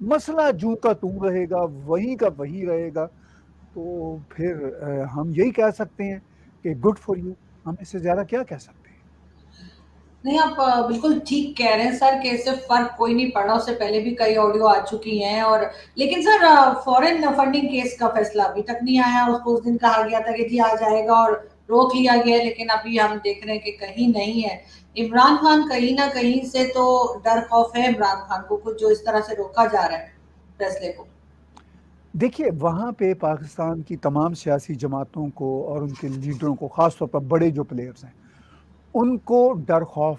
مسئلہ جوں کا توں رہے گا، وہیں کا وہی رہے گا، تو پھر ہم یہی کہہ سکتے ہیں کہ گڈ فار یو، ہم اس سے زیادہ کیا کہہ سکتے ہیں؟ نہیں، آپ بالکل ٹھیک کہہ رہے ہیں سر کہ اس سے فرق کوئی نہیں پڑا، اس سے پہلے بھی کئی آڈیو آ چکی ہیں، اور لیکن سر فورن فنڈنگ کیس کا فیصلہ ابھی تک نہیں آیا، اس کو اس دن کہا گیا تھا کہ جی آ جائے گا اور روک لیا گیا ہے، لیکن ابھی ہم دیکھ رہے ہیں کہ کہیں نہیں ہے۔ عمران خان کہیں نہ کہیں سے تو ڈر خوف ہے عمران خان کو کچھ، جو اس طرح سے روکا جا رہا ہے فیصلے کو۔ دیکھیے وہاں پہ پاکستان کی تمام سیاسی جماعتوں کو اور ان کے لیڈروں کو، خاص طور پر بڑے جو پلیئرز ہیں، ان کو ڈر خوف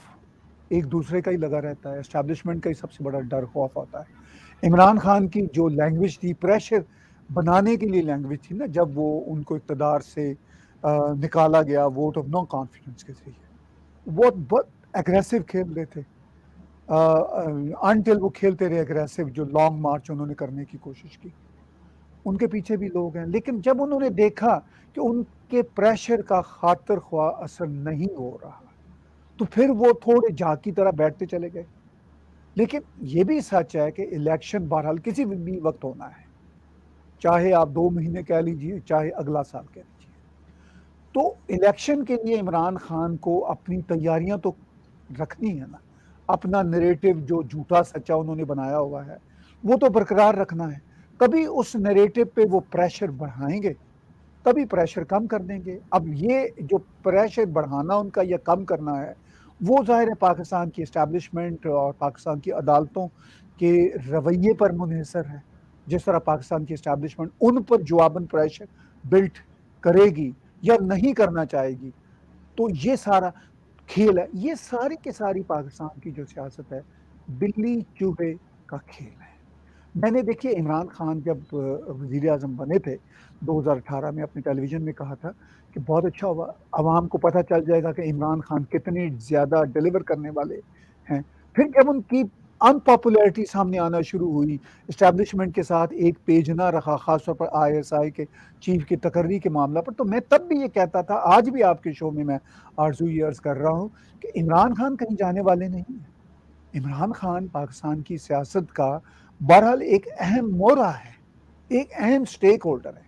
ایک دوسرے کا ہی لگا رہتا ہے، اسٹیبلشمنٹ کا ہی سب سے بڑا ڈر خوف ہوتا ہے۔ عمران خان کی جو لینگویج تھی، پریشر بنانے کے لیے لینگویج تھی نا، جب وہ ان کو اقتدار سے نکالا گیا ووٹ آف نو کانفیڈنس کے ذریعے، بہت اگریسو کھیل رہے تھے، انٹل وہ کھیلتے رہے اگریسو، جو لانگ مارچ انہوں نے کرنے کی کوشش کی، ان کے پیچھے بھی لوگ ہیں، لیکن جب انہوں نے دیکھا کہ ان کے پریشر کا خاطر خواہ اثر نہیں ہو رہا، تو پھر وہ تھوڑے جھاگ کی طرح بیٹھتے چلے گئے۔ لیکن یہ بھی سچ ہے کہ الیکشن بہرحال کسی بھی وقت ہونا ہے، چاہے آپ 2 مہینے کہہ لیجئے، چاہے اگلا سال کہہ لیجئے، تو الیکشن کے لیے عمران خان کو اپنی تیاریاں تو رکھنی ہے نا، اپنا نریٹو جو جھوٹا سچا انہوں نے بنایا ہوا ہے وہ تو برقرار رکھنا ہے۔ کبھی اس نریٹو پہ وہ پریشر بڑھائیں گے، کبھی پریشر کم کر دیں گے۔ اب یہ جو پریشر بڑھانا ان کا یا کم کرنا ہے، وہ ظاہر ہے پاکستان کی اسٹیبلشمنٹ اور پاکستان کی عدالتوں کے رویے پر منحصر ہے۔ جس طرح پاکستان کی اسٹیبلشمنٹ ان پر جواباً پریشر بلٹ کرے گی یا نہیں کرنا چاہے گی، تو یہ سارا کھیل ہے، یہ ساری کی ساری پاکستان کی جو سیاست ہے بلی چوہے کا کھیل ہے۔ میں نے دیکھیے عمران خان جب وزیر اعظم بنے تھے 2018 میں، اپنے ٹیلی ویژن میں کہا تھا کہ بہت اچھا ہوا، عوام کو پتہ چل جائے گا کہ عمران خان کتنے زیادہ ڈیلیور کرنے والے ہیں۔ پھر جب ان کی ان پاپولیرٹی سامنے آنا شروع ہوئی، اسٹیبلشمنٹ کے ساتھ ایک پیج نہ رکھا، خاص طور پر آئی ایس آئی کے چیف کی تقرری کے معاملہ پر، تو میں تب بھی یہ کہتا تھا، آج بھی آپ کے شو میں آرزو یہ عرض کر رہا ہوں کہ عمران خان کہیں جانے والے نہیں ہیں۔ عمران خان پاکستان کی سیاست کا بہرحال ایک اہم مورا ہے، ایک اہم سٹیک ہولڈر ہے،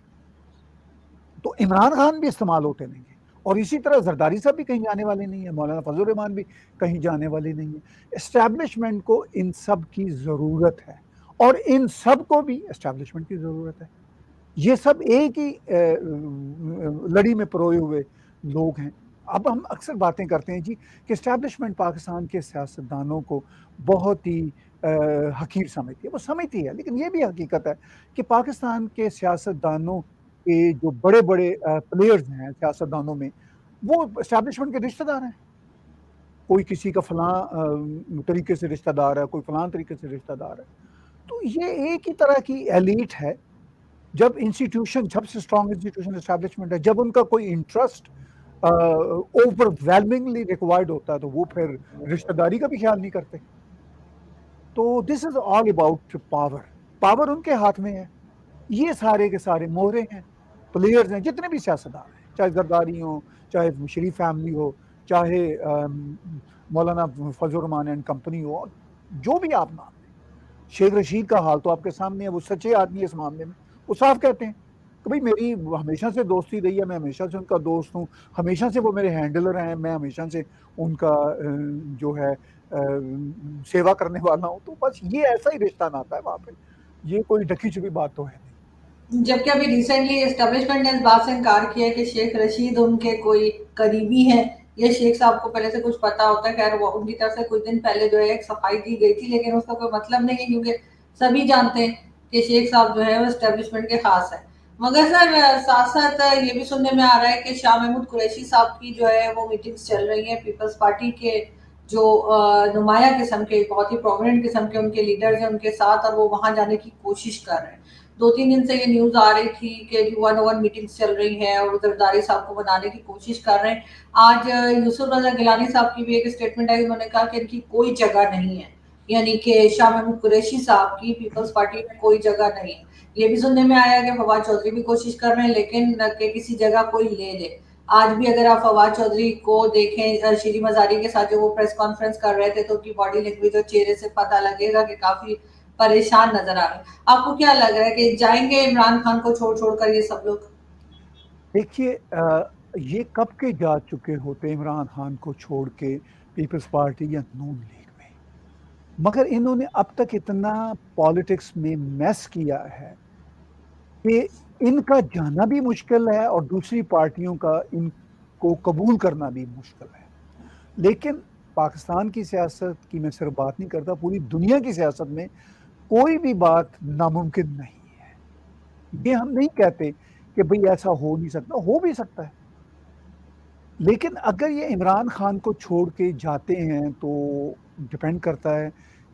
تو عمران خان بھی استعمال ہوتے نہیں ہیں، اور اسی طرح زرداری صاحب بھی کہیں جانے والے نہیں ہیں، مولانا فضل الرحمان بھی کہیں جانے والے نہیں ہیں۔ اسٹیبلشمنٹ کو ان سب کی ضرورت ہے، اور ان سب کو بھی اسٹیبلشمنٹ کی ضرورت ہے۔ یہ سب ایک ہی لڑی میں پروئے ہوئے لوگ ہیں۔ اب ہم اکثر باتیں کرتے ہیں جی کہ اسٹیبلشمنٹ پاکستان کے سیاستدانوں کو بہت ہی حقیر سمجھتی ہے، وہ سمجھتی ہے، لیکن یہ بھی حقیقت ہے کہ پاکستان کے سیاستدانوں کے جو بڑے بڑے پلیئرز ہیں سیاستدانوں میں، وہ اسٹیبلشمنٹ کے رشتہ دار ہیں۔ کوئی کسی کا فلاں طریقے سے رشتہ دار ہے، کوئی فلاں طریقے سے رشتہ دار ہے، تو یہ ایک ہی طرح کی ایلیٹ ہے۔ جب انسٹیٹیوشن، سب سے اسٹرانگ انسٹیٹیوشن اسٹیبلشمنٹ ہے، جب ان کا کوئی انٹرسٹ اوور ویلمنگلی ریکوائرڈ ہوتا ہے، تو وہ پھر رشتہ داری کا بھی خیال نہیں کرتے۔ تو دس از آل اباؤٹ پاور، پاور ان کے ہاتھ میں ہے۔ یہ سارے کے سارے مہرے ہیں، پلیئرز ہیں، جتنے بھی سیاستدان ہیں، چاہے زرداری ہوں، چاہے شریف فیملی ہو، چاہے مولانا فضل الرحمان اینڈ کمپنی ہو، جو بھی آپ نام لیں۔ شیخ رشید کا حال تو آپ کے سامنے ہے، وہ سچے آدمی ہے اس معاملے میں، وہ صاف کہتے ہیں کہ بھائی میری ہمیشہ سے دوستی رہی ہے، میں ہمیشہ سے ان کا دوست ہوں، ہمیشہ سے وہ میرے ہینڈلر ہیں، میں ہمیشہ سے ان کا جو ہے سیوا کرنے والا ہوں، تو بس یہ ایسا ہی رشتہ ناتا ہے وہاں پہ، یہ کوئی ڈھکی چھپی بات تو ہے نہیں۔ جبکہ ابھی ریسنٹلی اسٹیبلشمنٹ نے اس بات سے انکار کیا ہے کہ شیخ رشید ان کے کوئی قریبی ہیں، یہ شیخ صاحب کو پہلے سے کچھ پتا ہوتا ہے۔ خیر وہ ان کی طرف سے کچھ دن پہلے جو ہے ایک صفائی دی گئی تھی، لیکن اس کا کوئی مطلب نہیں ہے، کیونکہ سبھی جانتے ہیں کہ شیخ صاحب جو ہے وہ اسٹیبلشمنٹ کے خاص ہیں۔ مگر سر ساتھ ساتھ یہ بھی سننے میں آ رہا ہے کہ شاہ محمود قریشی صاحب کی جو ہے وہ میٹنگز چل رہی ہیں، پیپلز پارٹی کے جو نمایاں قسم کے، بہت ہی پرومیننٹ قسم کے ان کے لیڈرز ہیں ان کے ساتھ، اور وہ وہاں جانے کی کوشش کر رہے ہیں۔ 2-3 دن سے یہ نیوز آ رہی تھی کہ 1-on-1 میٹنگز چل رہی ہیں اور زرداری صاحب کو بنانے کی کوشش کر رہے ہیں۔ آج یوسف رضا گیلانی صاحب کی بھی ایک اسٹیٹمنٹ آئی، انہوں نے کہا کہ ان کی کوئی جگہ نہیں ہے، یعنی کہ شاہ محمود قریشی صاحب کی پیپلز پارٹی میں کوئی جگہ نہیں ہے۔ یہ بھی سننے میں آیا کہ فواد چودھری بھی کوشش کر رہے ہیں، لیکن کہ کسی جگہ کوئی لے لے۔ آج بھی اگر آپ فواد چودھری کو دیکھیں شیری مزاری کے ساتھ جو وہ پریس کانفرنس کر رہے تھے، تو ان کی باڈی لینگویج اور چہرے سے پتہ لگے گا کہ کافی پریشان نظر آ رہے ہیں. آپ کو کیا لگ رہا ہے کہ جائیں گے عمران خان کو چھوڑ کر یہ سب لوگ؟ دیکھیے یہ کب کے جا چکے ہوتے عمران خان کو چھوڑ کے پیپلز پارٹی یا نون لیگ میں، مگر انہوں نے اب تک اتنا پالیٹکس میں میس کیا ہے کہ ان کا جانا بھی مشکل ہے اور دوسری پارٹیوں کا ان کو قبول کرنا بھی مشکل ہے. لیکن پاکستان کی سیاست کی میں صرف بات نہیں کرتا، پوری دنیا کی سیاست میں کوئی بھی بات ناممکن نہیں ہے. یہ ہم نہیں کہتے کہ بھئی ایسا ہو نہیں سکتا، ہو بھی سکتا ہے. لیکن اگر یہ عمران خان کو چھوڑ کے جاتے ہیں تو ڈپینڈ کرتا ہے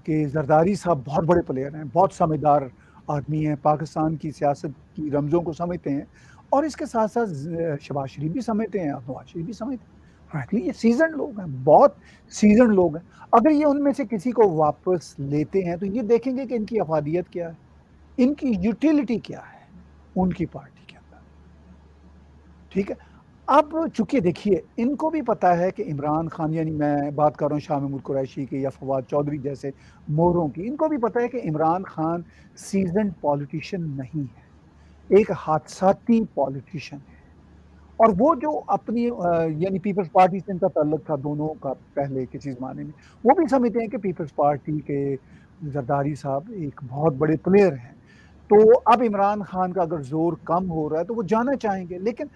کہ زرداری صاحب بہت بڑے پلیئر ہیں، بہت سمجھدار آدمی ہیں، پاکستان کی سیاست کی رمزوں کو سمجھتے ہیں، اور اس کے ساتھ ساتھ شہباز شریف بھی سمجھتے ہیں اور نواز شریف بھی سمجھتے ہیں. فرینکلی یہ سیزنڈ لوگ ہیں، بہت سیزنڈ لوگ ہیں. اگر یہ ان میں سے کسی کو واپس لیتے ہیں تو یہ دیکھیں گے کہ ان کی افادیت کیا ہے، ان کی یوٹیلٹی کیا ہے ان کی پارٹی کے اندر. ٹھیک ہے. اب چونکہ دیکھیے ان کو بھی پتا ہے کہ عمران خان، یعنی میں بات کر رہا ہوں شاہ محمود قریشی کی یا فواد چودھری جیسے موروں کی، ان کو بھی پتا ہے کہ عمران خان سیزنڈ پالیٹیشین نہیں ہے، ایک حادثاتی پالیٹیشین ہے. اور وہ جو اپنی یعنی پیپلز پارٹی سے ان کا تعلق تھا دونوں کا پہلے کسی زمانے میں، وہ بھی سمجھتے ہیں کہ پیپلز پارٹی کے زرداری صاحب ایک بہت بڑے پلیئر ہیں. تو اب عمران خان کا اگر زور کم ہو رہا ہے تو وہ جانا چاہیں گے. لیکن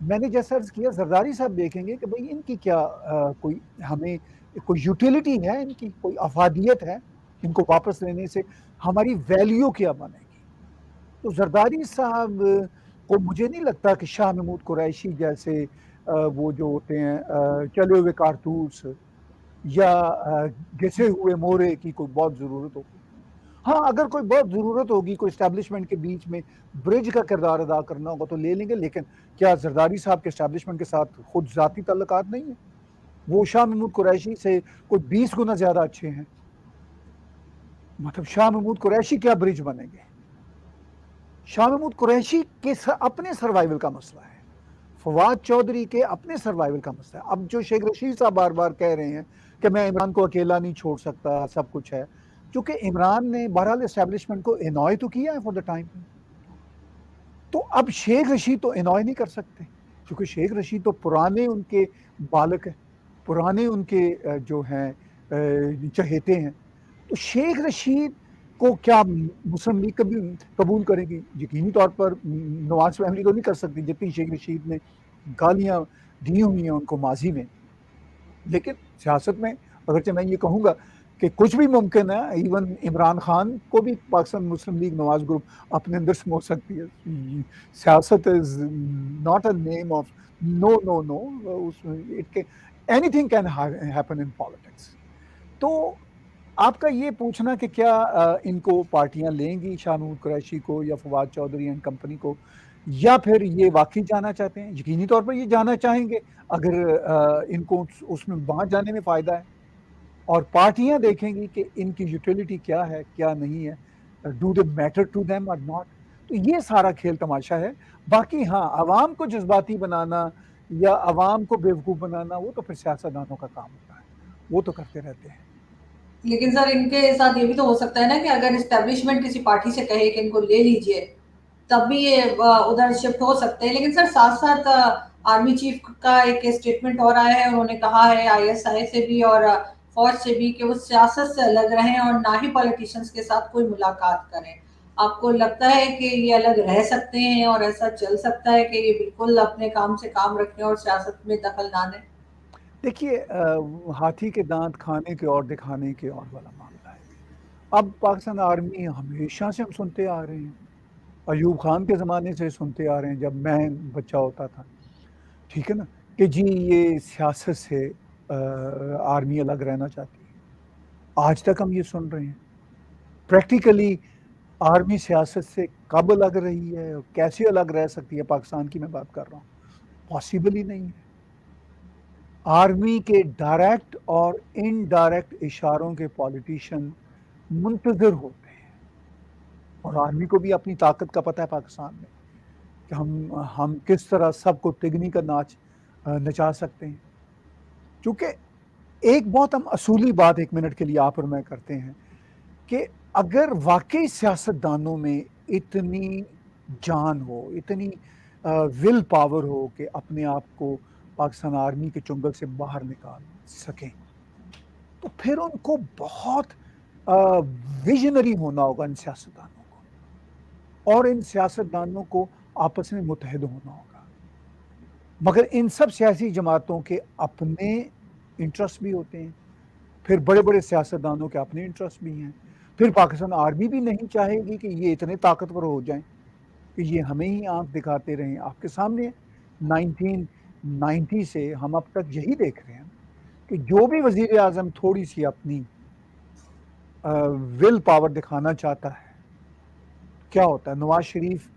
میں نے جیسا عرض کیا، زرداری صاحب دیکھیں گے کہ بھئی ان کی کیا کوئی ہمیں کوئی یوٹیلٹی ہے، ان کی کوئی افادیت ہے، ان کو واپس لینے سے ہماری ویلیو کیا بنے گی. تو زرداری صاحب کو مجھے نہیں لگتا کہ شاہ محمود قریشی جیسے وہ جو ہوتے ہیں چلے ہوئے کارتوس یا گھسے ہوئے مورے کی کوئی بہت ضرورت ہوگی. ہاں اگر کوئی بہت ضرورت ہوگی، کوئی اسٹیبلشمنٹ کے بیچ میں برج کا کردار ادا کرنا ہوگا تو لے لیں گے. لیکن کیا زرداری صاحب کے اسٹیبلشمنٹ کے ساتھ خود ذاتی تعلقات نہیں ہیں؟ وہ شاہ محمود قریشی سے کوئی 20 گنا زیادہ اچھے ہیں. مطلب شاہ محمود قریشی کیا برج بنیں گے؟ شاہ محمود قریشی کے اپنے سروائیول کا مسئلہ ہے، فواد چودھری کے اپنے سروائیول کا مسئلہ ہے. اب جو شیخ رشید صاحب بار بار کہہ رہے ہیں کہ میں عمران کو اکیلا نہیں چھوڑ سکتا، سب کچھ ہے، کیونکہ عمران نے بہرحال اسٹیبلشمنٹ کو انوائے تو کیا ہے فور دا ٹائم. تو اب شیخ رشید تو انوائے نہیں کر سکتے، کیونکہ شیخ رشید تو پرانے ان کے بالک ہیں، پرانے ان کے جو ہیں چہیتے ہیں. تو شیخ رشید کو کیا مسلم لیگ کبھی قبول کرے گی؟ یقینی طور پر نواز فیملی تو نہیں کر سکتی جتنی شیخ رشید نے گالیاں دی ہوئی ہیں ان کو ماضی میں. لیکن سیاست میں اگرچہ میں یہ کہوں گا کہ کچھ بھی ممکن ہے، ایون عمران خان کو بھی پاکستان مسلم لیگ نواز گروپ اپنے اندر سمو سکتی ہے. سیاست is not a name of no no no, anything can happen in politics. تو آپ کا یہ پوچھنا کہ کیا ان کو پارٹیاں لیں گی، شاہ محمود قریشی کو یا فواد چودھری اینڈ کمپنی کو، یا پھر یہ واقعی جانا چاہتے ہیں؟ یقینی طور پر یہ جانا چاہیں گے اگر ان کو اس میں وہاں جانے میں فائدہ ہے. اور پارٹیاں دیکھیں گی کہ ان کی یوٹیلٹی کیا ہے کیا نہیں ہے، do they matter to them or not. تو یہ سارا کھیل تماشا ہے. باقی ہاں عوام کو جذباتی بنانا یا عوام کو بیوقوف بنانا وہ تو پھر سیاستدانوں کا کام ہوتا ہے، وہ تو کرتے رہتے ہیں. لیکن سر ان کے ساتھ یہ بھی تو ہو سکتا ہے نا کہ اگر اسٹیبلشمنٹ کسی پارٹی سے کہے کہ ان کو لے لیجئے تب بھی یہ ادھر شفٹ ہو سکتے ہیں. لیکن سر ساتھ ساتھ آرمی چیف کا ایک اسٹیٹمنٹ اور آیا ہے، انہوں نے کہا ہے ISI سے بھی اور فوج سے بھی کہ وہ سیاست سے الگ رہیں اور نہ ہی پولیٹیشنز کے ساتھ کوئی ملاقات کریں. آپ کو لگتا ہے کہ یہ الگ رہ سکتے ہیں اور ایسا چل سکتا ہے کہ یہ بالکل اپنے کام سے کام رکھیں اور سیاست میں دخل نہ دیں؟ دیکھیے ہاتھی کے دانت کھانے کے اور دکھانے کے اور والا معاملہ ہے. اب پاکستان آرمی ہمیشہ سے ہم سنتے آ رہے ہیں، ایوب خان کے زمانے سے سنتے آ رہے ہیں جب میں بچہ ہوتا تھا، ٹھیک ہے نا، کہ جی یہ سیاست سے آرمی الگ رہنا چاہتی ہے. آج تک ہم یہ سن رہے ہیں. پریکٹیکلی آرمی سیاست سے کب الگ رہی ہے اور کیسے الگ رہ سکتی ہے؟ پاکستان کی میں بات کر رہا ہوں، پاسبل ہی نہیں ہے. آرمی کے ڈائریکٹ اور انڈائریکٹ اشاروں کے پالیٹیشین منتظر ہوتے ہیں، اور آرمی کو بھی اپنی طاقت کا پتہ ہے پاکستان میں کہ ہم کس طرح سب کو تگنی کا ناچ نچا سکتے ہیں. کیونکہ ایک بہت ہم اصولی بات ایک منٹ کے لیے آپ اور میں کرتے ہیں کہ اگر واقعی سیاستدانوں میں اتنی جان ہو، اتنی ول پاور ہو کہ اپنے آپ کو پاکستان آرمی کے چنگل سے باہر نکال سکیں، تو پھر ان کو بہت ویژنری ہونا ہوگا ان سیاستدانوں کو، اور ان سیاستدانوں کو آپس میں متحد ہونا ہوگا۔ مگر ان سب سیاسی جماعتوں کے اپنے انٹرسٹ بھی ہوتے ہیں، پھر بڑے بڑے سیاستدانوں کے اپنے انٹرسٹ بھی ہیں، پھر پاکستان آرمی بھی نہیں چاہے گی کہ یہ اتنے طاقتور ہو جائیں کہ یہ ہمیں ہی آنکھ دکھاتے رہیں۔ آپ کے سامنے 1990 سے ہم اب تک یہی دیکھ رہے ہیں کہ جو بھی وزیر اعظم تھوڑی سی اپنی ول پاور دکھانا چاہتا ہے، کیا ہوتا ہے؟ نواز شریف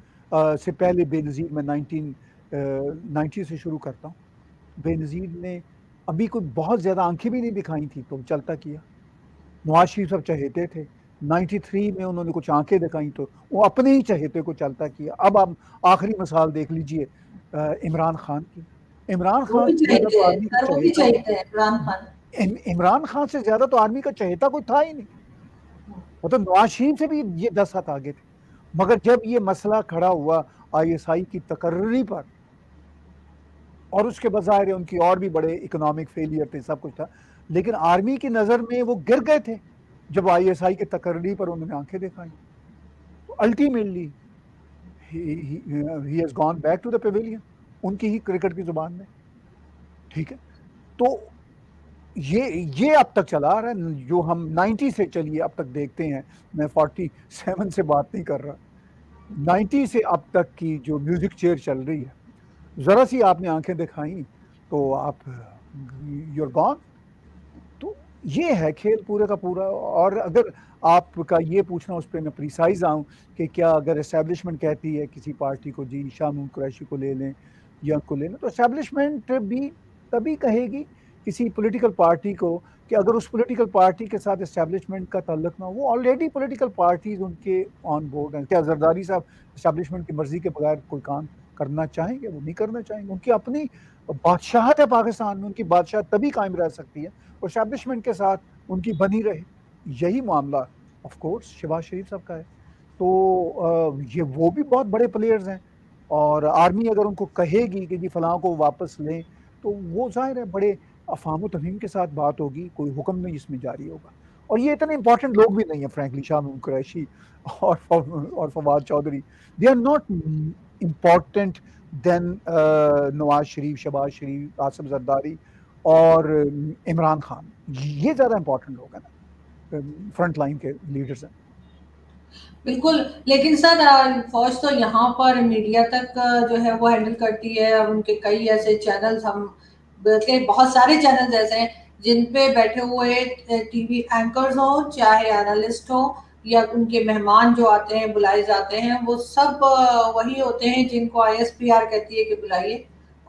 سے پہلے بے نظیر، میں 1990 سے شروع کرتا ہوں، بے نظیر نے ابھی کوئی بہت زیادہ آنکھیں بھی نہیں دکھائی تھی تو چلتا کیا۔ نواز شریف صاحب چہیتے تھے، 93 میں انہوں نے کچھ آنکھیں دکھائیں تو وہ اپنے ہی چہیتے کو چلتا کیا۔ اب آپ آخری مثال دیکھ لیجئے عمران خان کی۔ عمران وہ خان بھی سے زیادہ چاہیے تو آرمی کا سر، وہ بھی چہیتا، چاہیے عمران خان۔ عمران خان سے زیادہ تو آرمی کا چہیتا کوئی تھا ہی نہیں، وہ تو نواز شریف سے بھی یہ 10 ہاتھ آگے تھے۔ مگر جب یہ مسئلہ کھڑا ہوا ISI کی تقرری پر، اور اس کے بظاہر ان کی اور بھی بڑے اکنامک فیلئر تھے، سب کچھ تھا، لیکن آرمی کی نظر میں وہ گر گئے تھے جب ISI کی تقرری پر انہوں نے آنکھیں دکھائیں۔ تو ultimately he has gone back to the pavilion، ان کی ہی کرکٹ کی زبان میں، ٹھیک ہے۔ تو یہ اب تک چلا آ رہا ہے، جو ہم 90 سے چلیے اب تک دیکھتے ہیں، میں 47 سے بات نہیں کر رہا، 90 سے اب تک کی جو میوزک چیئر چل رہی ہے، ذرا سی آپ نے آنکھیں دکھائیں تو آپ یور گون۔ تو یہ ہے کھیل پورے کا پورا۔ اور اگر آپ کا یہ پوچھنا، اس پہ میں پریسائز آؤں کہ کیا اگر اسٹیبلشمنٹ کہتی ہے کسی پارٹی کو جی شاہ محمود قریشی کو لے لیں یا ان کو لے لیں، تو اسٹیبلشمنٹ بھی تبھی کہے گی کسی پولیٹیکل پارٹی کو کہ اگر اس پولیٹیکل پارٹی کے ساتھ اسٹیبلشمنٹ کا تعلق نہ ہو، وہ آلریڈی پولیٹیکل پارٹیز ان کے آن بورڈ ہیں۔ کیا زرداری صاحب اسٹیبلشمنٹ کی مرضی کے بغیر کوئی کام کرنا چاہیں گے؟ وہ نہیں کرنا چاہیں گے۔ ان کی اپنی بادشاہت ہے پاکستان میں، ان کی بادشاہت تبھی قائم رہ سکتی ہے اور اسٹیبلشمنٹ کے ساتھ ان کی بنی رہے۔ یہی معاملہ آف کورس شہباز شریف صاحب کا ہے۔ تو یہ وہ بھی بہت بڑے پلیئرز ہیں، اور آرمی اگر ان کو کہے گی کہ جی فلاں کو واپس لیں، تو وہ ظاہر ہے بڑے افہام و تفہیم کے ساتھ بات ہوگی، کوئی حکم نہیں اس میں جاری ہوگا۔ اور یہ اتنے امپورٹنٹ لوگ بھی نہیں ہیں فرینکلی، شاہ محمود قریشی اور Fawad Chaudhry, they are not important than Nawaz Sharif, Shehbaz Sharif, Asif Zardari اور عمران خان۔ یہ زیادہ امپورٹنٹ لوگ ہیں نا، فرنٹ لائن کے لیڈرز ہیں۔ بالکل، لیکن سر فوج تو یہاں پر میڈیا تک جو ہے وہ ہینڈل کرتی ہے۔ اب ان کے کئی ایسے چینلز، ہم بلکہ بہت سارے چینلز ایسے ہیں جن پہ بیٹھے ہوئے ٹی وی اینکرز ہوں، چاہے اینالسٹ ہوں، یا ان کے مہمان جو آتے ہیں بلائے جاتے ہیں، وہ سب وہی ہوتے ہیں جن کو ISPR کہتی ہے کہ بلائیے،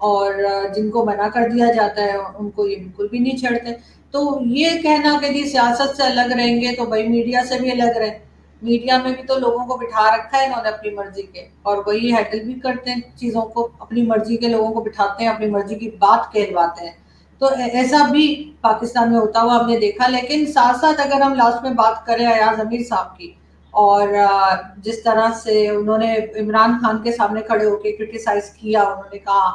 اور جن کو منع کر دیا جاتا ہے ان کو یہ بالکل بھی نہیں چھڑتے۔ تو یہ کہنا کہ جی سیاست سے الگ رہیں گے، تو بھائی میڈیا سے بھی الگ رہیں۔ میڈیا میں بھی تو لوگوں کو بٹھا رکھا ہے انہوں نے اپنی مرضی کے، اور وہی ہینڈل بھی کرتے ہیں چیزوں کو، اپنی مرضی کے لوگوں کو بٹھاتے ہیں، اپنی مرضی کی بات کہلواتے ہیں۔ تو ایسا بھی پاکستان میں ہوتا ہوا ہم نے دیکھا۔ لیکن ساتھ ساتھ اگر ہم لاسٹ میں بات کریں ایاز امیر صاحب کی، اور جس طرح سے انہوں نے عمران خان کے سامنے کھڑے ہو کے کرٹیسائز کیا، انہوں نے کہا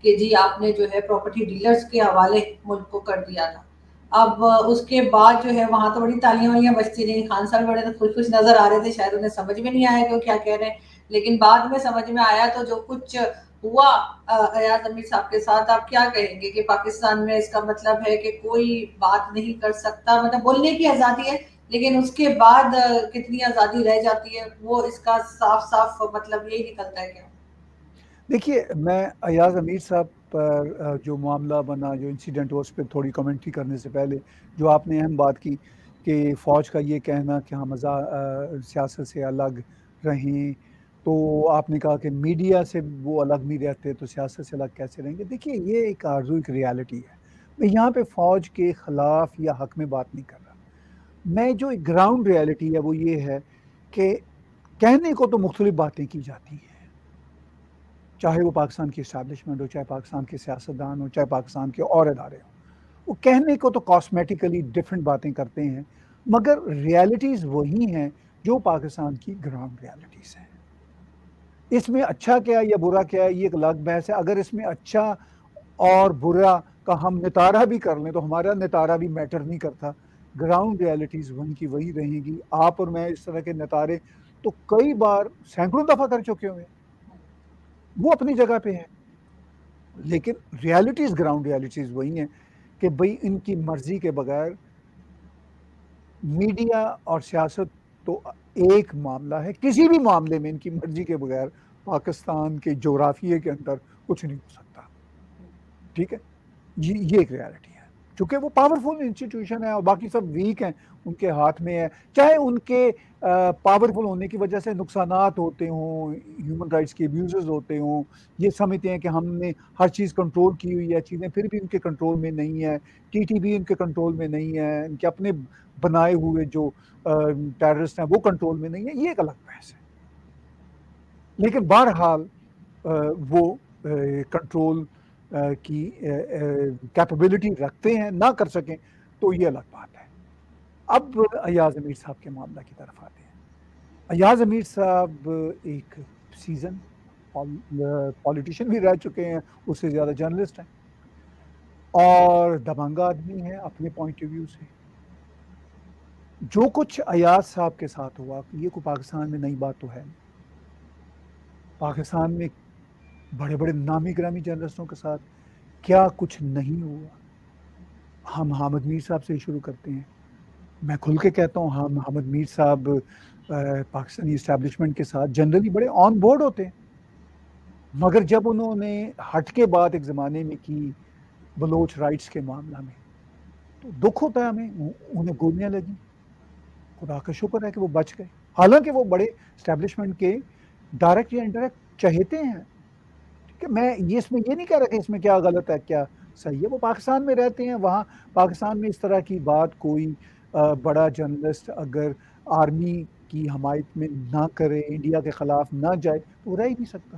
کہ جی آپ نے جو ہے پراپرٹی ڈیلرز کے حوالے ملک کو کر دیا تھا۔ اب اس کے بعد جو ہے وہاں تو بڑی تالیاں والیاں بجتی رہیں، خان صاحب بڑے خوش خوش نظر آ رہے تھے، شاید انہیں سمجھ میں نہیں آیا کہ وہ کیا کہہ رہے ہیں، لیکن بعد میں سمجھ میں آیا۔ تو جو کچھ ہوا ایاز امیر صاحب کے ساتھ، آپ کیا کہیں گے کہ پاکستان میں اس کا مطلب ہے کہ کوئی بات نہیں کر سکتا؟ مطلب بولنے کی آزادی ہے، لیکن اس کے بعد کتنی آزادی رہ جاتی ہے، وہ اس کا صاف صاف مطلب یہی نکلتا ہے کیا؟ دیکھیے، میں ایاز امیر صاحب پر جو معاملہ بنا، جو انسیڈنٹ ہوا، اس پہ تھوڑی کمنٹری کرنے سے پہلے جو آپ نے اہم بات کی کہ فوج کا یہ کہنا کہ ہم سیاست سے الگ رہیں، تو آپ نے کہا کہ میڈیا سے وہ الگ نہیں رہتے تو سیاست سے الگ کیسے رہیں گے؟ دیکھیے، یہ ایک آرزو، ایک ریالٹی ہے۔ میں یہاں پہ فوج کے خلاف یا حق میں بات نہیں کر رہا، میں جو ایک گراؤنڈ ریالٹی ہے وہ یہ ہے کہ کہنے کو تو مختلف باتیں کی جاتی ہیں، چاہے وہ پاکستان کی اسٹیبلشمنٹ ہو، چاہے پاکستان کے سیاستدان ہو، چاہے پاکستان کے اور ادارے ہوں، وہ کہنے کو تو کاسمیٹیکلی ڈفرینٹ باتیں کرتے ہیں، مگر ریالٹیز وہی ہیں جو پاکستان کی گراؤنڈ ریالٹیز ہیں. اس میں اچھا کیا یا برا کیا یہ ایک الگ بحث ہے. اگر اس میں اچھا اور برا کا ہم نتارہ بھی کر لیں تو ہمارا نتارہ بھی میٹر نہیں کرتا. گراؤنڈ ریالٹیز وہی کی وہی رہیں گی. آپ اور میں اس طرح کے نتارے تو کئی بار سینکڑوں دفعہ کر چکے ہوئے ہیں, وہ اپنی جگہ پہ ہے, لیکن ریالٹیز گراؤنڈ ریالٹیز وہی ہیں کہ بھئی ان کی مرضی کے بغیر میڈیا اور سیاست تو ایک معاملہ ہے, کسی بھی معاملے میں ان کی مرضی کے بغیر پاکستان کے جغرافیے کے اندر کچھ نہیں ہو سکتا. ٹھیک ہے, یہ ایک ریالٹی ہے. چونکہ وہ پاورفل انسٹیٹیوشن ہے اور باقی سب ویک ہیں, ان کے ہاتھ میں ہے. چاہے ان کے پاورفل ہونے کی وجہ سے نقصانات ہوتے ہوں, ہیومن رائٹس کے ابیوزز ہوتے ہوں, یہ سمجھتے ہیں کہ ہم نے ہر چیز کنٹرول کی ہوئی ہے, چیزیں پھر بھی ان کے کنٹرول میں نہیں ہے, ٹی ٹی بھی ان کے کنٹرول میں نہیں ہے, ان کے اپنے بنائے ہوئے جو ٹیررسٹ ہیں وہ کنٹرول میں نہیں ہے, یہ ایک الگ بحث ہے. لیکن بہرحال وہ کنٹرول کی کیپیبلٹی رکھتے ہیں, نہ کر سکیں تو یہ الگ بات ہے. اب ایاز امیر صاحب کے معاملہ کی طرف آتے ہیں. ایاز امیر صاحب ایک سیزن پالیٹیشین بھی رہ چکے ہیں, اس سے زیادہ جرنلسٹ ہیں اور دبنگ آدمی ہیں اپنے پوائنٹ آف ویو سے. جو کچھ ایاز صاحب کے ساتھ ہوا یہ کوئی پاکستان میں نئی بات تو ہے نہیں. پاکستان میں بڑے بڑے نامی گرامی جرنلسٹوں کے ساتھ کیا کچھ نہیں ہوا. ہم حامد میر صاحب سے شروع کرتے ہیں. میں کھل کے کہتا ہوں, ہم حامد میر صاحب پاکستانی اسٹیبلشمنٹ کے ساتھ جنرلی بڑے آن بورڈ ہوتے ہیں, مگر جب انہوں نے ہٹ کے بات ایک زمانے میں کی بلوچ رائٹس کے معاملہ میں تو دکھ ہوتا ہے ہمیں. انہیں گولیاں لگی, خدا کا شکر ہے کہ وہ بچ گئے, حالانکہ وہ بڑے اسٹیبلشمنٹ کے ڈائریکٹ یا انڈائریکٹ چہیتے ہیں. ٹھیک ہے, میں اس میں یہ نہیں کہہ رہا کہ اس میں کیا غلط ہے کیا صحیح ہے, وہ پاکستان میں رہتے ہیں, وہاں پاکستان میں اس طرح کی بات کوئی بڑا جرنلسٹ اگر آرمی کی حمایت میں نہ کرے, انڈیا کے خلاف نہ جائے تو وہ رہ ہی نہیں سکتا.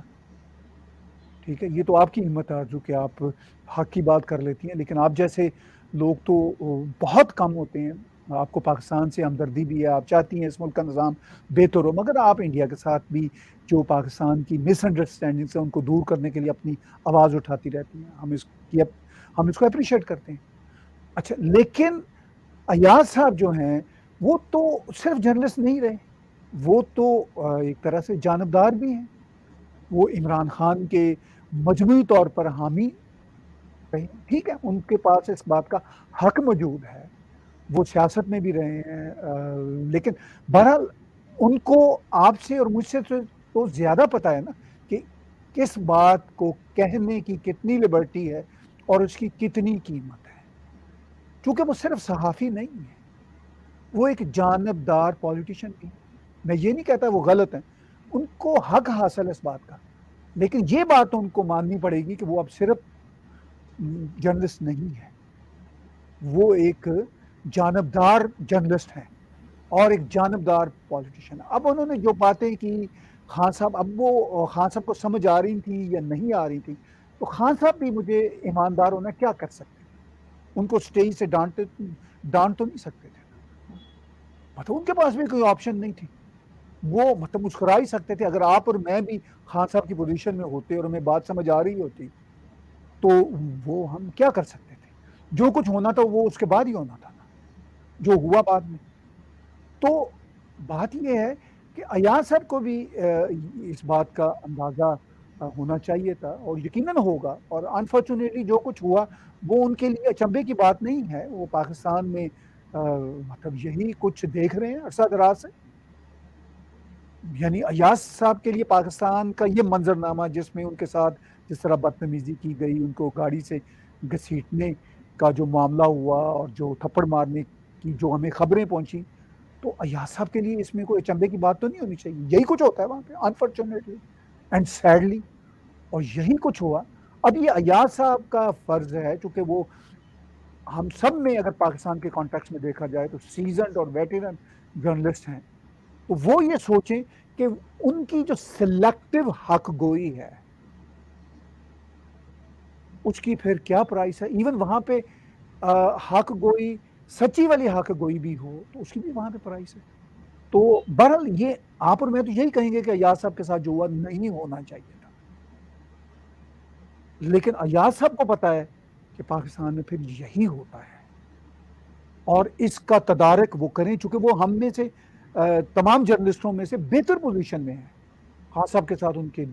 ٹھیک ہے, یہ تو آپ کی ہمت آرزو کہ آپ حق کی بات کر لیتی ہیں, لیکن آپ جیسے لوگ تو بہت کم ہوتے ہیں. آپ کو پاکستان سے ہمدردی بھی ہے, آپ چاہتی ہیں اس ملک کا نظام بہتر ہو, مگر آپ انڈیا کے ساتھ بھی جو پاکستان کی مس انڈرسٹینڈنگ سے ان کو دور کرنے کے لیے اپنی آواز اٹھاتی رہتی ہیں. ہم اس کو اپریشیٹ کرتے ہیں. اچھا, لیکن ایاز صاحب جو ہیں وہ تو صرف جرنلسٹ نہیں رہے, وہ تو ایک طرح سے جانبدار بھی ہیں. وہ عمران خان کے مجموعی طور پر حامی رہے. ٹھیک ہے, ان کے پاس اس بات کا حق موجود ہے, وہ سیاست میں بھی رہے ہیں, لیکن بہرحال ان کو آپ سے اور مجھ سے تو زیادہ پتا ہے نا کہ کس بات کو کہنے کی کتنی لبرٹی ہے اور اس کی کتنی قیمت ہے. چونکہ وہ صرف صحافی نہیں ہے, وہ ایک جانبدار پولیٹیشین بھی. میں یہ نہیں کہتا وہ غلط ہیں, ان کو حق حاصل ہے اس بات کا, لیکن یہ بات ان کو ماننی پڑے گی کہ وہ اب صرف جرنلسٹ نہیں ہے, وہ ایک جانبدار جرنلسٹ ہیں اور ایک جانبدار پولیٹیشین. اب انہوں نے جو باتیں کی خان صاحب, اب وہ خان صاحب کو سمجھ آ رہی تھی یا نہیں آ رہی تھی, تو خان صاحب بھی مجھے ایماندار ہونا کیا کر سکتے تھے. ان کو اسٹیج سے ڈانٹ تو نہیں سکتے تھے, مطلب ان کے پاس بھی کوئی آپشن نہیں تھی. وہ مطلب مسکرا ہی سکتے تھے. اگر آپ اور میں بھی خان صاحب کی پوزیشن میں ہوتے اور ہمیں بات سمجھ آ رہی ہوتی تو وہ ہم کیا کر سکتے تھے. جو کچھ ہونا تھا وہ اس کے بعد ہی ہونا تھا نا, جو ہوا بعد میں. تو بات یہ ہے کہ ایاز صاحب کو بھی اس بات کا اندازہ ہونا چاہیے تھا, اور یقیناً ہوگا. اور انفارچونیٹلی جو کچھ ہوا وہ ان کے لیے اچنبے کی بات نہیں ہے. وہ پاکستان میں مطلب یہی کچھ دیکھ رہے ہیں عرصہ دراز سے. یعنی ایاز صاحب کے لیے پاکستان کا یہ منظرنامہ جس میں ان کے ساتھ جس طرح بدتمیزی کی گئی, ان کو گاڑی سے گھسیٹنے کا جو معاملہ ہوا اور جو تھپڑ مارنے کی جو ہمیں خبریں پہنچی, تو ایاز صاحب کے لیے اس میں کوئی اچنبے کی بات تو نہیں ہونی چاہیے. یہی کچھ ہوتا ہے وہاں پہ انفارچونیٹلی اینڈ سیڈلی, اور یہی کچھ ہوا. اب یہ ایاز صاحب کا فرض ہے, چونکہ وہ ہم سب میں اگر پاکستان کے کانٹیکس میں دیکھا جائے تو سیزنڈ اور ویٹرن جرنلسٹ ہیں, تو وہ یہ سوچیں کہ ان کی جو سلیکٹو حق گوئی ہے اس کی پھر کیا پرائس ہے. ایون وہاں پہ حق گوئی سچی والی حق گوئی بھی ہو تو اس کی بھی وہاں پہ پرائس ہے. تو بہرحال یہ آپ اور میں تو یہی کہیں گے کہ ایاز صاحب کے ساتھ جو ہوا نہیں ہونا چاہیے تھا، لیکن ایاز صاحب کو پتا ہے کہ پاکستان میں پھر یہی ہوتا ہے اور اس کا تدارک وہ کریں، چونکہ وہ ہم میں سے تمام جرنلسٹوں میں سے بہتر پوزیشن میں ہیں. خان صاحب کے ساتھ ان کی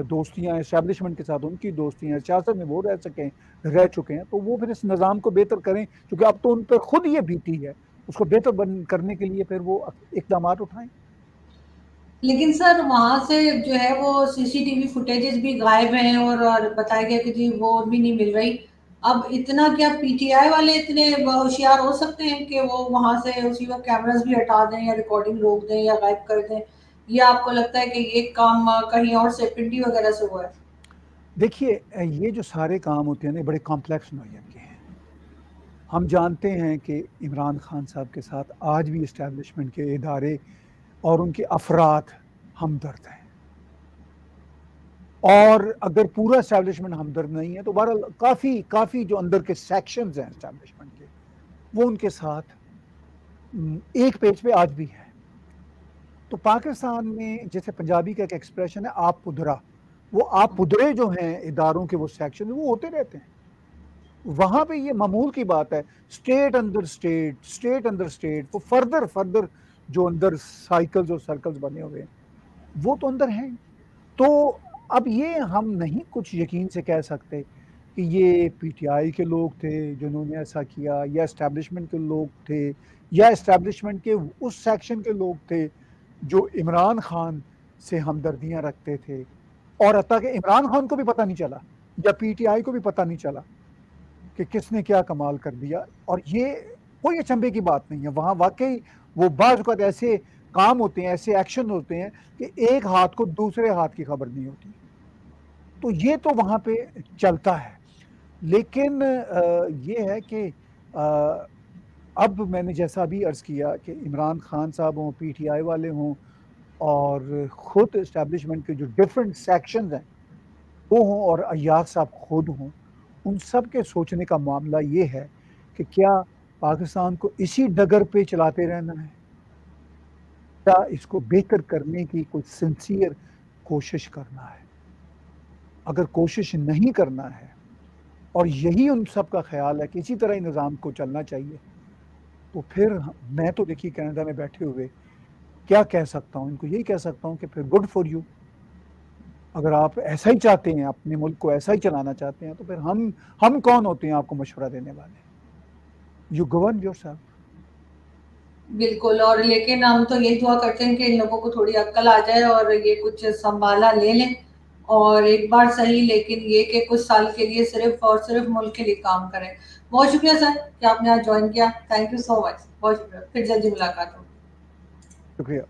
دوستیاں، اسٹیبلشمنٹ کے ساتھ ان کی دوستیاں، سیاست میں وہ رہ چکے ہیں، تو وہ پھر اس نظام کو بہتر کریں، کیونکہ اب تو ان پر خود یہ بیتی ہے، اس کو بہتر کرنے کے لیے پھر وہ اقدامات اٹھائیں. لیکن سر وہاں سے جو ہے وہ سی سی ٹی وی فوٹیجز بھی غائب ہیں اور بتایا گیا کہ جی وہ بھی نہیں مل رہی. اب اتنا کیا پی ٹی آئی والے اتنے ہوشیار ہو سکتے ہیں کہ وہ وہاں سے اسی وقت کیمراز بھی ہٹا دیں یا ریکارڈنگ روک دیں یا غائب کر دیں؟ یا آپ کو لگتا ہے کہ یہ کام کہیں اور سے پنڈی وغیرہ سے ہوا ہے؟ دیکھیے یہ جو سارے کام ہوتے ہیں بڑے کمپلیکس نوعیت کے ہیں. ہم جانتے ہیں کہ عمران خان صاحب کے ساتھ آج بھی اسٹیبلشمنٹ کے ادارے اور ان کے افراد ہمدرد ہیں، اور اگر پورا اسٹیبلشمنٹ ہمدرد نہیں ہے تو بہرحال کافی جو اندر کے سیکشنز ہیں اسٹیبلشمنٹ کے وہ ان کے ساتھ ایک پیج پہ آج بھی ہے. تو پاکستان میں جیسے پنجابی کا ایک ایکسپریشن ہے آپ پدرا، وہ آپ پدرے جو ہیں اداروں کے وہ سیکشن وہ ہوتے رہتے ہیں. وہاں پہ یہ معمول کی بات ہے، اسٹیٹ اندر اسٹیٹ وہ فردر جو اندر سائیکلز اور سرکلز بنے ہوئے ہیں وہ تو اندر ہیں. تو اب یہ ہم نہیں کچھ یقین سے کہہ سکتے کہ یہ پی ٹی آئی کے لوگ تھے جنہوں نے ایسا کیا، یا اسٹیبلشمنٹ کے لوگ تھے، یا اسٹیبلشمنٹ کے اس سیکشن کے لوگ تھے جو عمران خان سے ہمدردیاں رکھتے تھے. اور حتیٰ کہ عمران خان کو بھی پتہ نہیں چلا یا پی ٹی آئی کو بھی پتہ نہیں چلا کہ کس نے کیا کمال کر دیا. اور یہ کوئی اچنبے کی بات نہیں ہے، وہاں واقعی وہ بعض اوقات ایسے کام ہوتے ہیں، ایسے ایکشن ہوتے ہیں کہ ایک ہاتھ کو دوسرے ہاتھ کی خبر نہیں ہوتی. تو یہ تو وہاں پہ چلتا ہے. لیکن یہ ہے کہ اب میں نے جیسا بھی عرض کیا کہ عمران خان صاحب ہوں، پی ٹی آئی والے ہوں، اور خود اسٹیبلشمنٹ کے جو ڈفرینٹ سیکشنز ہیں وہ ہوں، اور ایاز صاحب خود ہوں، ان سب کے سوچنے کا معاملہ یہ ہے کہ کیا پاکستان کو اسی ڈگر پہ چلاتے رہنا ہے یا اس کو بہتر کرنے کی کوئی سنسیئر کوشش کرنا ہے. اگر کوشش نہیں کرنا ہے اور یہی ان سب کا خیال ہے کہ اسی طرح ہی نظام کو چلنا چاہیے، تو پھر میں تو دیکھیے کینیڈا میں بیٹھے ہوئے کیا کہہ سکتا ہوں، ان کو یہی کہہ سکتا ہوں کہ پھر گڈ فار یو. اگر آپ ایسا ہی چاہتے ہیں، اپنے ملک کو ایسا ہی چلانا چاہتے ہیں، تو پھر ہم کون ہوتے ہیں آپ کو مشورہ دینے والے؟ You govern your self. بالکل. اور لیکن ہم تو یہی دعا کرتے ہیں کہ ان لوگوں کو تھوڑی عقل آ جائے اور یہ کچھ سنبھالا لے لیں، اور ایک بار صحیح لیکن یہ کہ کچھ سال کے لیے صرف اور صرف ملک کے لیے کام کریں. بہت شکریہ سر کہ آپ نے آج جوائن کیا. تھینک یو سو مچ. بہت شکریہ. پھر جلدی ملاقات ہوگی. شکریہ.